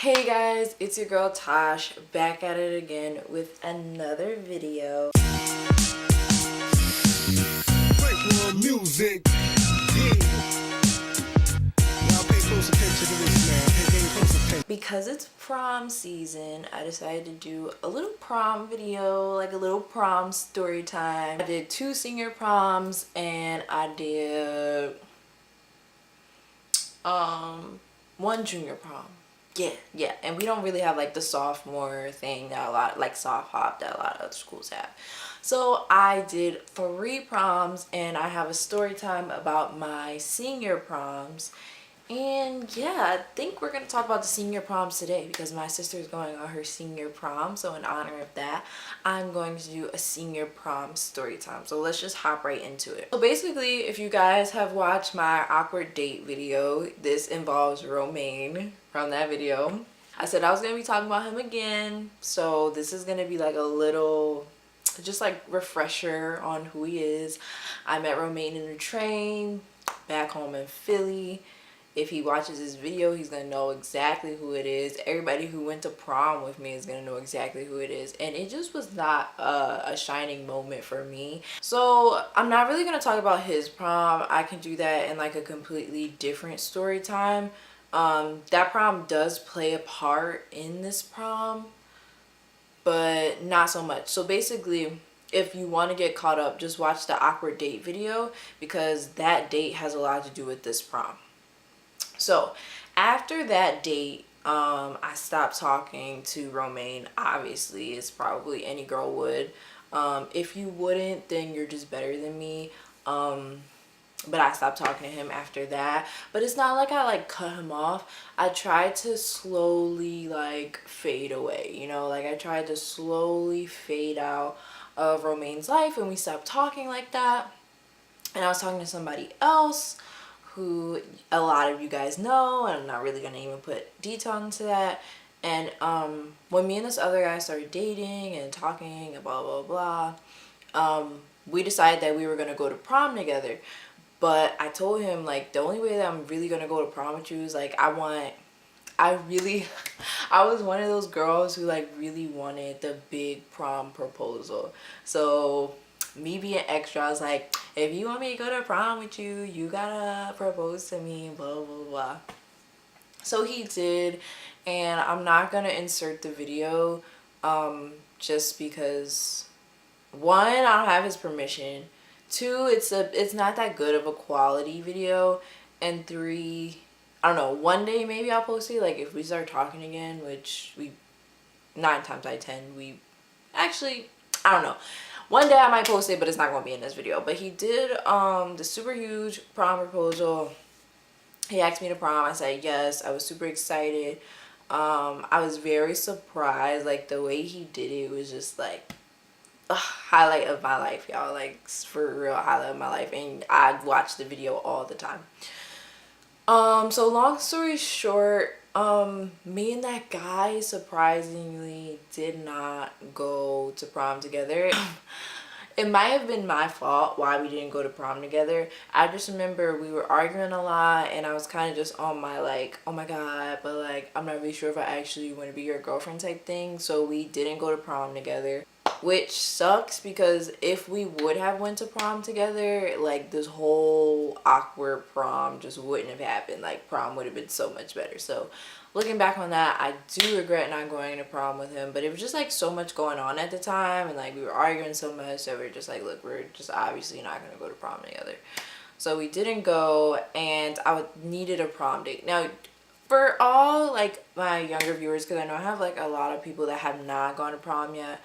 Hey guys, it's your girl Tosh back at it again with another video. Music. Yeah. Y'all pay close attention to this, man. Pay close attention. Because it's prom season, I decided to do a little prom video, like a little prom story time. I did 2 senior proms and I did 1 junior prom. Yeah, and we don't really have like the sophomore thing that a lot, like soft hop, that a lot of other schools have. So I did 3 proms and I have a story time about my senior proms. And yeah, I think we're going to talk about the senior proms today because my sister is going on her senior prom. So in honor of that, I'm going to do a senior prom story time. So let's just hop right into it. So basically, if you guys have watched my awkward date video, this involves Romaine from that video. I said I was going to be talking about him again. So this is going to be like a little just like refresher on who he is. I met Romaine in the train back home in Philly. If he watches this video, he's gonna know exactly who it is. Everybody who went to prom with me is gonna know exactly who it is. And it just was not a shining moment for me. So I'm not really gonna talk about his prom. I can do that in like a completely different story time. That prom does play a part in this prom, but not so much. So basically, if you want to get caught up, just watch the awkward date video because that date has a lot to do with this prom. So after that date, I stopped talking to Romaine. Obviously, it's probably any girl would. If you wouldn't, then you're just better than me. But I stopped talking to him after that. But it's not like I like cut him off. I tried to slowly like fade away, you know, like I tried to slowly fade out of Romaine's life and we stopped talking like that. And I was talking to somebody else who a lot of you guys know, and I'm not really gonna even put detail into that. And when me and this other guy started dating and talking and blah blah blah, we decided that we were gonna go to prom together. But I told him like the only way that I'm really gonna go to prom with you is like I was one of those girls who like really wanted the big prom proposal. So me being extra, I was like, if you want me to go to prom with you, you gotta propose to me, blah blah blah. So he did, and I'm not gonna insert the video just because 1, I don't have his permission, 2, it's not that good of a quality video, and 3, I don't know, one day maybe I'll post it, like if we start talking again, which we 9 times out of 10 we actually, I don't know. One day I might post it, but it's not going to be in this video. But he did the super huge prom proposal. He asked me to prom. I said yes. I was super excited. I was very surprised. Like the way he did it was just like a highlight of my life, y'all. Like for real, highlight of my life. And I watch the video all the time. So long story short, me and that guy surprisingly did not go to prom together. It might have been my fault why we didn't go to prom together. I just remember we were arguing a lot and I was kind of just on my like, oh my god, but like I'm not really sure if I actually want to be your girlfriend type thing. So we didn't go to prom together, which sucks because if we would have went to prom together, like this whole awkward prom just wouldn't have happened. Like prom would have been so much better. So looking back on that, I do regret not going to prom with him, but it was just like so much going on at the time and like we were arguing so much that we're just like, look, we're just obviously not going to go to prom together. So we didn't go, and I needed a prom date. Now for all like my younger viewers, because I know I have like a lot of people that have not gone to prom yet,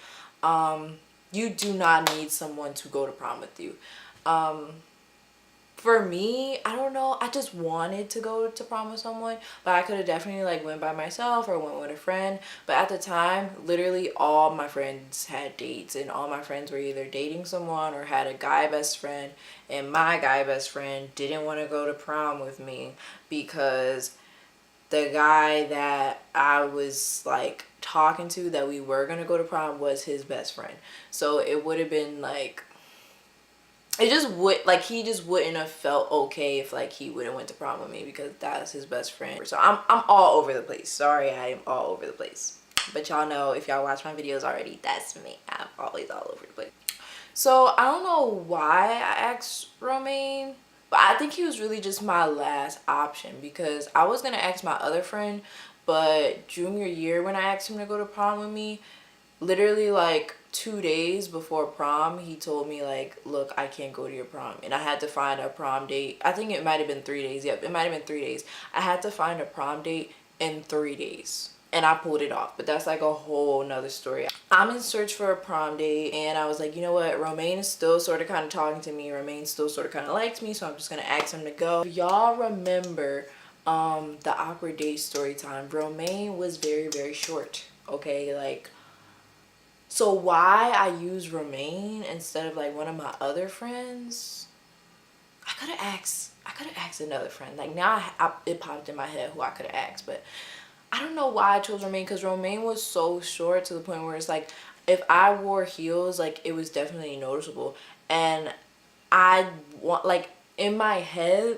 you do not need someone to go to prom with you. For me, I don't know, I just wanted to go to prom with someone, but I could have definitely like went by myself or went with a friend. But at the time, literally all my friends had dates and all my friends were either dating someone or had a guy best friend, and my guy best friend didn't want to go to prom with me because the guy that I was like talking to that we were gonna go to prom was his best friend. So it would have been like it just would, like, he just wouldn't have felt okay if like he wouldn't went to prom with me, because that's his best friend. So I'm all over the place. Sorry, I am all over the place. But y'all know, if y'all watch my videos already, that's me. I'm always all over the place. So I don't know why I asked Romaine, but I think he was really just my last option, because I was gonna ask my other friend, but junior year when I asked him to go to prom with me, literally like 2 days before prom, he told me like, look, I can't go to your prom, and I had to find a prom date. I think it might have been 3 days. Yep, it might have been 3 days. I had to find a prom date in 3 days, and I pulled it off, but that's like a whole nother story. I'm in search for a prom date, and I was like, you know what, Romaine is still sort of kind of talking to me. Romaine still sort of kind of likes me, so I'm just gonna ask him to go. Y'all remember the awkward date story time? Romaine was very, very short, okay? Like, so why I use Romaine instead of like one of my other friends? I could have asked another friend. Like, now it popped in my head who I could have asked, but I don't know why I chose Romaine, because Romaine was so short to the point where it's like, if I wore heels, like, it was definitely noticeable. And I want, like, in my head,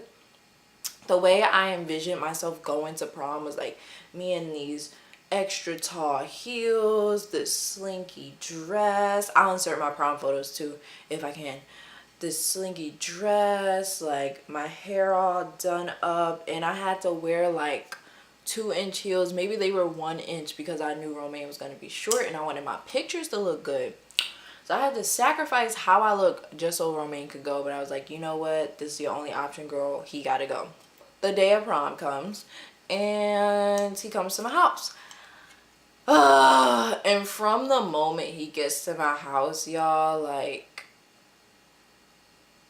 the way I envisioned myself going to prom was like me in these extra tall heels, this slinky dress. I'll insert my prom photos too if I can. This slinky dress, like my hair all done up, and I had to wear like 2-inch heels. Maybe they were 1 inch, because I knew Romaine was going to be short and I wanted my pictures to look good. So I had to sacrifice how I look just so Romaine could go. But I was like, you know what, this is your only option, girl. He gotta go. The day of prom comes, and he comes to my house. And from the moment he gets to my house, y'all, like,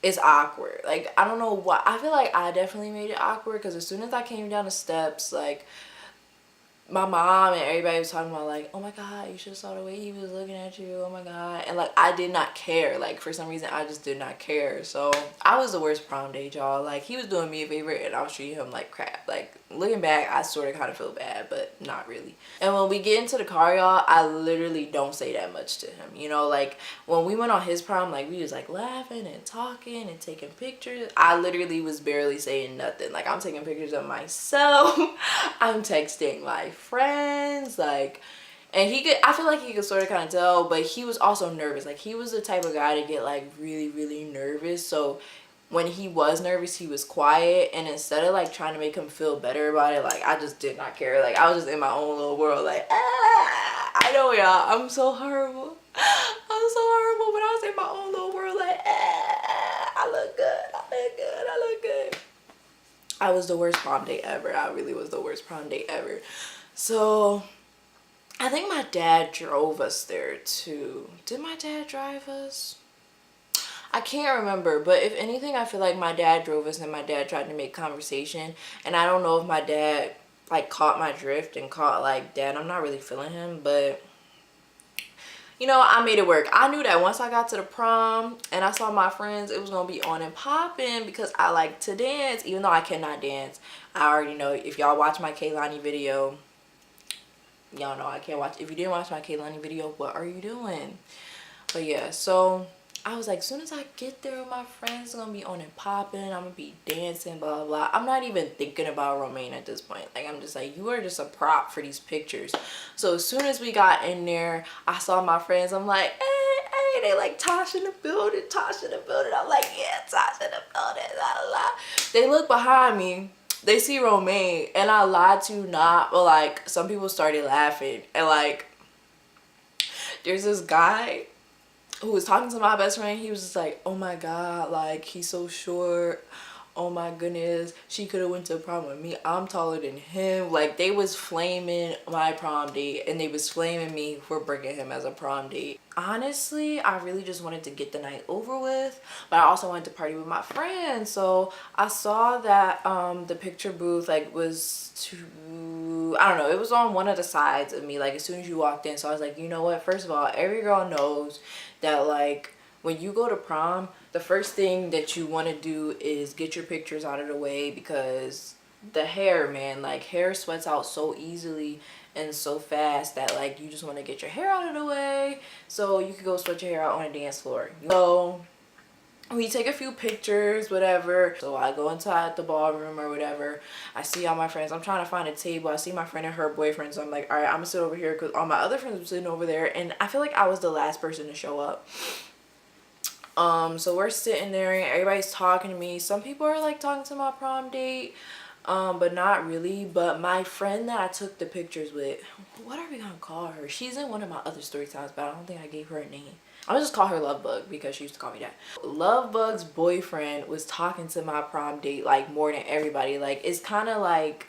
it's awkward. Like, I don't know why. I feel like I definitely made it awkward, because as soon as I came down the steps, like, my mom and everybody was talking about like, oh my god, you should have saw the way he was looking at you, oh my god. And like, I did not care. Like, for some reason I just did not care. So I was the worst prom date, y'all. Like, he was doing me a favor and I was treating him like crap. Like, looking back, I sort of kind of feel bad, but not really. And when we get into the car, y'all, I literally don't say that much to him, you know. Like, when we went on his prom, like, we was like laughing and talking and taking pictures. I literally was barely saying nothing. Like, I'm taking pictures of myself. I'm texting my friends, like, and I feel like he could sort of kind of tell, but he was also nervous. Like, he was the type of guy to get like really, really nervous. So when he was nervous, he was quiet, and instead of like trying to make him feel better about it, like, I just did not care. Like, I was just in my own little world, like, I know, y'all, I'm so horrible. I'm so horrible, but I was in my own little world, like, I look good, I look good, I look good. I was the worst prom date ever. I really was the worst prom date ever. So I think my dad drove us there too. Did my dad drive us? I can't remember, but if anything, I feel like my dad drove us and my dad tried to make conversation. And I don't know if my dad like caught my drift and caught like, dad, I'm not really feeling him, but you know, I made it work. I knew that once I got to the prom and I saw my friends, it was going to be on and popping, because I like to dance, even though I cannot dance. I already know. If y'all watch my Kaylani video, y'all know I can't watch. If you didn't watch my Kaylani video, what are you doing? But yeah, so I was like, as soon as I get there with my friends, it's gonna be on and popping. I'm gonna be dancing, blah, blah, blah. I'm not even thinking about Romaine at this point. Like, I'm just like, you are just a prop for these pictures. So as soon as we got in there, I saw my friends. I'm like, hey, hey, they like, Tasha in the building, Tasha in the building. I'm like, yeah, Tasha in the building, la, la, la. They look behind me. They see Romaine, and I lied to you not, but like, some people started laughing. And like, there's this guy who was talking to my best friend. He was just like, oh my god, like, he's so short, oh my goodness, she could have went to prom with me, I'm taller than him. Like, they was flaming my prom date, and they was flaming me for bringing him as a prom date. Honestly, I really just wanted to get the night over with, but I also wanted to party with my friends. So I saw that the picture booth like was I don't know, it was on one of the sides of me, like as soon as you walked in. So I was like, you know what, first of all, every girl knows that like when you go to prom, the first thing that you want to do is get your pictures out of the way, because the hair, man, like, hair sweats out so easily and so fast that like you just want to get your hair out of the way so you could go sweat your hair out on a dance floor. So we take a few pictures, whatever. So I go inside the ballroom or whatever. I see all my friends. I'm trying to find a table. I see my friend and her boyfriend. So I'm like, all right, I'm gonna sit over here because all my other friends were sitting over there. And I feel like I was the last person to show up. So we're sitting there and everybody's talking to me. Some people are like talking to my prom date, but not really. But my friend that I took the pictures with, what are we gonna call her? She's in one of my other story times, but I don't think I gave her a name. I'm gonna just call her Lovebug because she used to call me that. Lovebug's boyfriend was talking to my prom date like more than everybody. Like it's kind of like,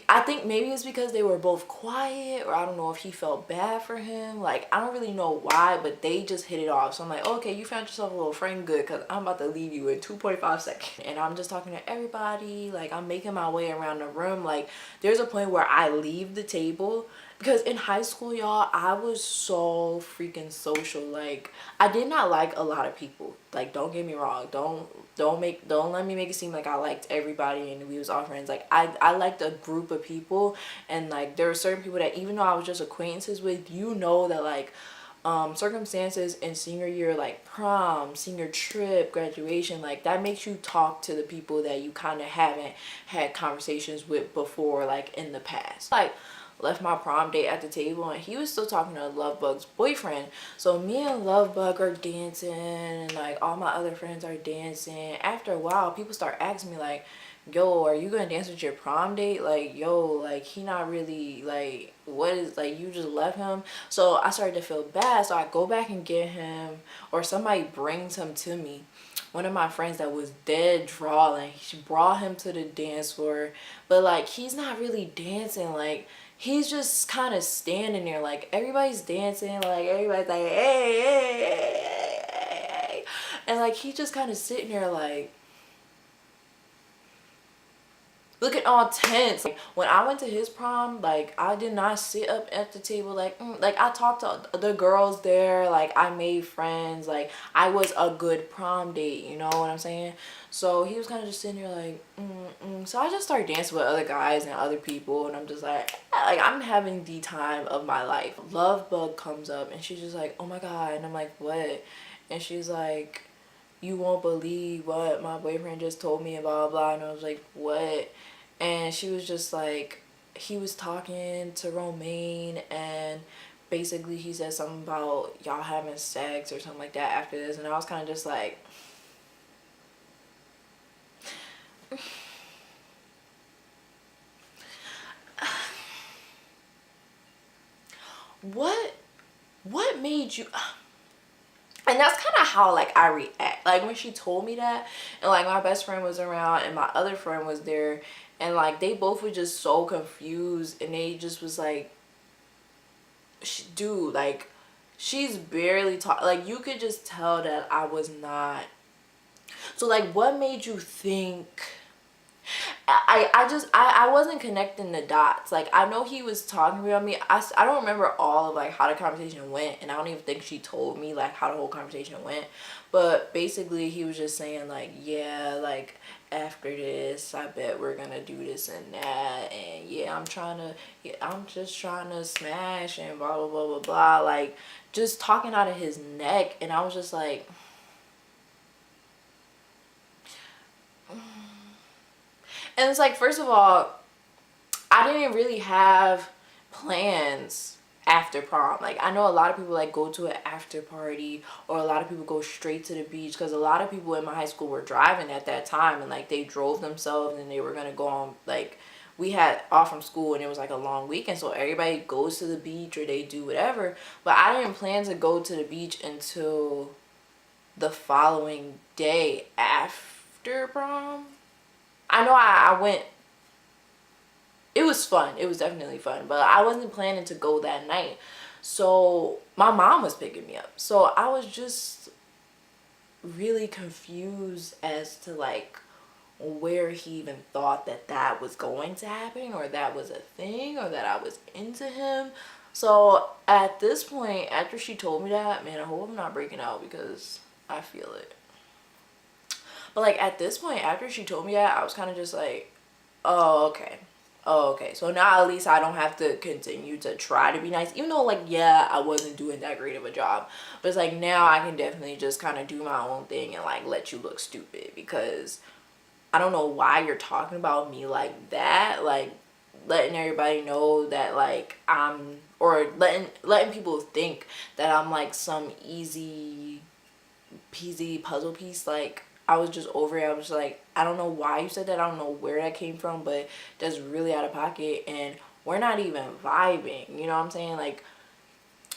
I think maybe it's because they were both quiet, or I don't know if he felt bad for him. Like I don't really know why, but they just hit it off. So I'm like, okay, you found yourself a little friend, good, because I'm about to leave you in 2.5 seconds. And I'm just talking to everybody. Like I'm making my way around the room. Like there's a point where I leave the table because in high school, y'all, I was so freaking social. Like I did not like a lot of people. Like don't get me wrong, don't let me make it seem like I liked everybody and we was all friends. Like I liked a group of people, and like there were certain people that even though I was just acquaintances with, you know, that like circumstances in senior year, like prom, senior trip, graduation, like that makes you talk to the people that you kind of haven't had conversations with before, like in the past. Like left my prom date at the table and he was still talking to Lovebug's boyfriend. So me and Lovebug are dancing and like all my other friends are dancing. After a while, people start asking me like, yo, are you gonna dance with your prom date? Like, yo, like he not really, like, what is, like, you just left him? So I started to feel bad, so I go back and get him, or somebody brings him to me. One of my friends that was dead drawing, she brought him to the dance floor, but like he's not really dancing. Like he's just kind of standing there. Like everybody's dancing, like everybody's like hey, hey, hey, hey, hey. And like he just kind of sitting there like looking all tense. Like, when I went to his prom, like I did not sit up at the table. Like like I talked to the girls there, like I made friends, like I was a good prom date, you know what I'm saying? So he was kind of just sitting there like so I just started dancing with other guys and other people, and I'm just like I'm having the time of my life. Lovebug comes up and she's just like, oh my god. And I'm like, what? And she's like, you won't believe what my boyfriend just told me, and blah blah blah. And I was like, what? And she was just like, he was talking to Romaine and basically he said something about y'all having sex or something like that after this. And I was kind of just like, what made you? And that's kind of how like I react. Like when she told me that, and like my best friend was around and my other friend was there, and like they both were just so confused, and they just was like, dude, like she's barely talk, like you could just tell that I was not. So like what made you think? I wasn't connecting the dots. Like I know he was talking about me. I don't remember all of like how the conversation went, and I don't even think she told me like how the whole conversation went. But basically he was just saying like, yeah, like after this I bet we're gonna do this and that, and yeah, I'm just trying to smash and blah blah blah blah blah, like just talking out of his neck. And I was just like, and it's like, first of all, I didn't really have plans after prom. Like I know a lot of people like go to an after party, or a lot of people go straight to the beach, because a lot of people in my high school were driving at that time, and like they drove themselves and they were gonna go on, like we had off from school and it was like a long weekend, so everybody goes to the beach or they do whatever. But I didn't plan to go to the beach until the following day after prom. I know I went, it was fun. It was definitely fun, but I wasn't planning to go that night. So my mom was picking me up. So I was just really confused as to like where he even thought that that was going to happen, or that was a thing, or that I was into him. So at this point, after she told me that, man, I hope I'm not breaking out because I feel it. But like at this point, after she told me that, I was kind of just like, oh, okay. Oh, okay. So now at least I don't have to continue to try to be nice. Even though, like, yeah, I wasn't doing that great of a job. But it's like now I can definitely just kind of do my own thing and, like, let you look stupid. Because I don't know why you're talking about me like that. Like, letting everybody know that, like, or letting people think that I'm, like, some easy peasy puzzle piece. Like, I was just over it. I was just like, I don't know why you said that. I don't know where that came from, but that's really out of pocket, and we're not even vibing, you know what I'm saying? Like,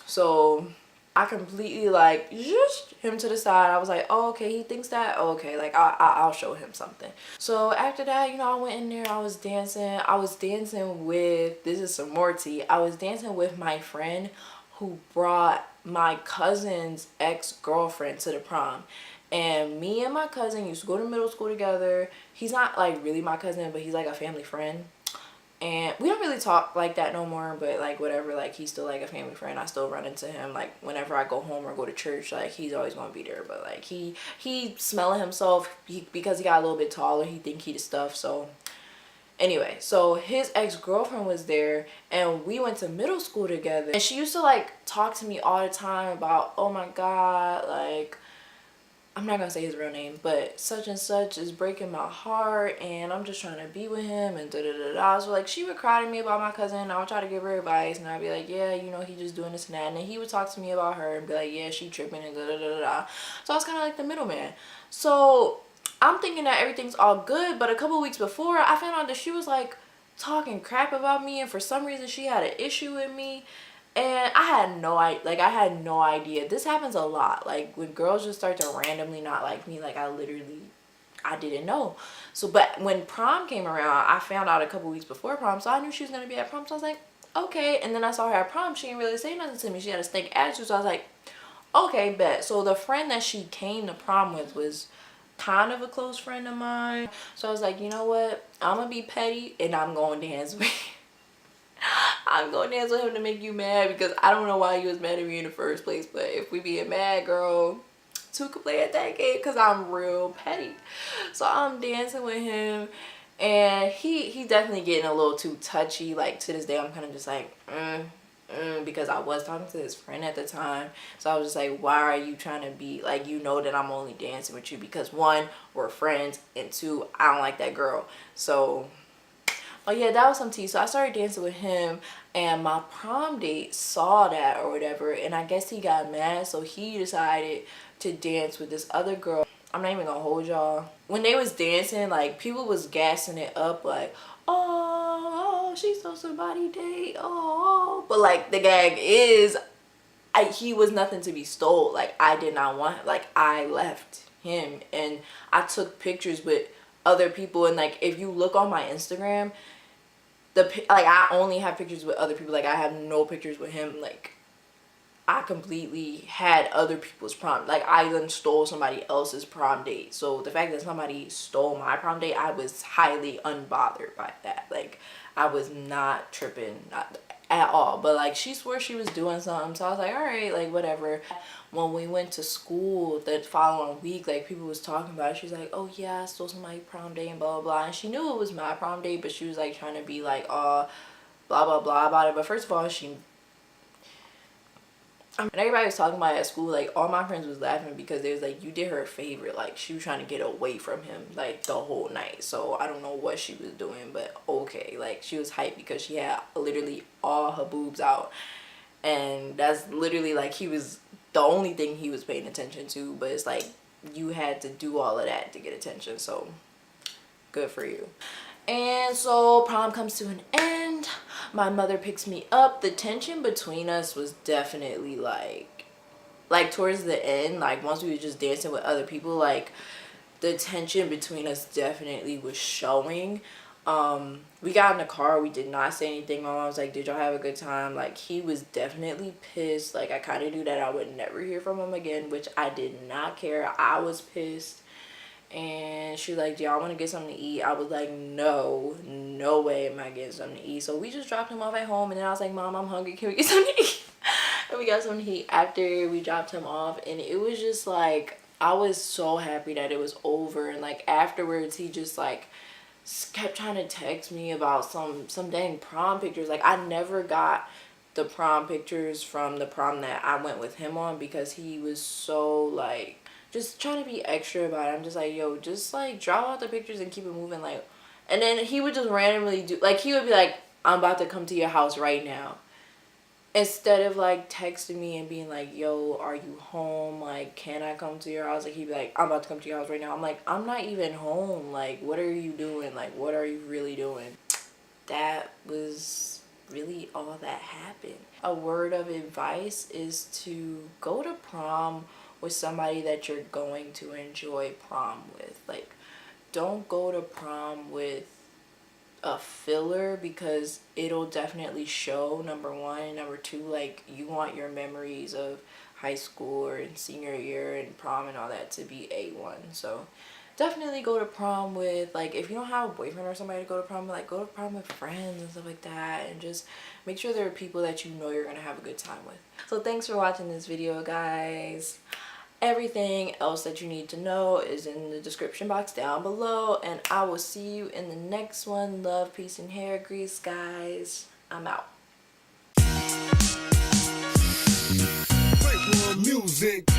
so I completely, like, just him to the side. I was like, oh, okay, he thinks that. Oh, okay, like, I'll show him something. So after that, you know, I went in there. I was dancing. I was dancing with, this is some more tea, I was dancing with my friend who brought my cousin's ex-girlfriend to the prom. And me and my cousin used to go to middle school together. He's not, like, really my cousin, but he's, like, a family friend. And we don't really talk like that no more, but, like, whatever, like, he's still, like, a family friend. I still run into him, like, whenever I go home or go to church. Like, he's always gonna be there. But, like, he smelling himself, because he got a little bit taller, he think he the stuff. So anyway, so his ex-girlfriend was there, and we went to middle school together, and she used to, like, talk to me all the time about, oh my god, like, I'm not gonna say his real name, but such and such is breaking my heart, and I'm just trying to be with him, and da da da da. So, like, she would cry to me about my cousin, and I would try to give her advice, and I'd be like, yeah, you know, he just doing this and that. And then he would talk to me about her and be like, yeah, she tripping, and da da da da da. So I was kind of like the middleman. So I'm thinking that everything's all good, but a couple weeks before, I found out that she was, like, talking crap about me, and for some reason she had an issue with me. And I had no idea. This happens a lot. Like, when girls just start to randomly not like me, like, I didn't know. So, but when prom came around, I found out a couple weeks before prom, so I knew she was gonna be at prom. So I was like, okay. And then I saw her at prom. She didn't really say nothing to me. She had a stink attitude. So I was like, okay, bet. So the friend that she came to prom with was kind of a close friend of mine. So I was like, you know what? I'm gonna be petty, and I'm gonna dance with I'm going to dance with him to make you mad, because I don't know why you was mad at me in the first place. But if we being mad, girl, two could play at that game, because I'm real petty. So I'm dancing with him, and he definitely getting a little too touchy. Like, to this day, I'm kind of just like, because I was talking to his friend at the time. So I was just like, why are you trying to be, like, you know that I'm only dancing with you because, one, we're friends, and two, I don't like that girl. So oh yeah, that was some tea. So I started dancing with him, and my prom date saw that or whatever, and I guess he got mad, so he decided to dance with this other girl. I'm not even gonna hold y'all. When they was dancing, like, people was gassing it up, like, oh, she's so somebody date, oh. But, like, the gag is, he was nothing to be stole. Like, I did not want, like, I left him, and I took pictures with other people, and, like, if you look on my Instagram, like, I only have pictures with other people. Like, I have no pictures with him. Like, I completely had other people's prom. Like, I then stole somebody else's prom date. So the fact that somebody stole my prom date, I was highly unbothered by that. Like, I was not tripping, not at all. But, like, she swore she was doing something, so I was like, all right, like, whatever. When we went to school the following week, like, people was talking about it. She's like, oh yeah, I stole somebody's prom day and blah blah blah. And she knew it was my prom day, but she was, like, trying to be like, blah blah blah about it. But first of all, and everybody was talking about it at school. Like, all my friends was laughing because they was like, you did her a favor. Like, she was trying to get away from him, like, the whole night. So I don't know what she was doing, but okay. Like, she was hyped because she had literally all her boobs out, and that's literally, like, he was the only thing he was paying attention to. But it's like, you had to do all of that to get attention, so good for you. And so prom comes to an end. My mother picks me up. The tension between us was definitely, like towards the end, like, once we were just dancing with other people, like, the tension between us definitely was showing. We got in the car. We did not say anything. My mom was like, did y'all have a good time? Like, he was definitely pissed. Like, I kind of knew that I would never hear from him again, which I did not care. I was pissed. And she was like, do y'all want to get something to eat? I was like, no way am I getting something to eat. So we just dropped him off at home, and then I was like, Mom, I'm hungry, can we get something to eat? And we got something to eat after we dropped him off. And it was just like, I was so happy that it was over. And, like, afterwards, he just, like, kept trying to text me about some dang prom pictures. Like, I never got the prom pictures from the prom that I went with him on because he was so like just trying to be extra about it. I'm just like, yo, just like draw out the pictures and keep it moving. Like, and then he would just randomly do, like, he would be like, I'm about to come to your house right now, instead of like texting me and being like, yo, are you home? Like, can I come to your house? Like, he'd be like, I'm about to come to your house right now. I'm like, I'm not even home. Like, what are you doing? Like, what are you really doing? That was really all that happened. A word of advice is to go to prom with somebody that you're going to enjoy prom with. Like, don't go to prom with a filler, because it'll definitely show, number one. And number two, like, you want your memories of high school or in senior year and prom and all that to be A1. So definitely go to prom with, like, if you don't have a boyfriend or somebody to go to prom with, like, go to prom with friends and stuff like that, and just make sure there are people that you know you're gonna have a good time with. So thanks for watching this video, guys. Everything else that you need to know is in the description box down below, and I will see you in the next one. Love, peace, and hair grease, guys. I'm out. Music.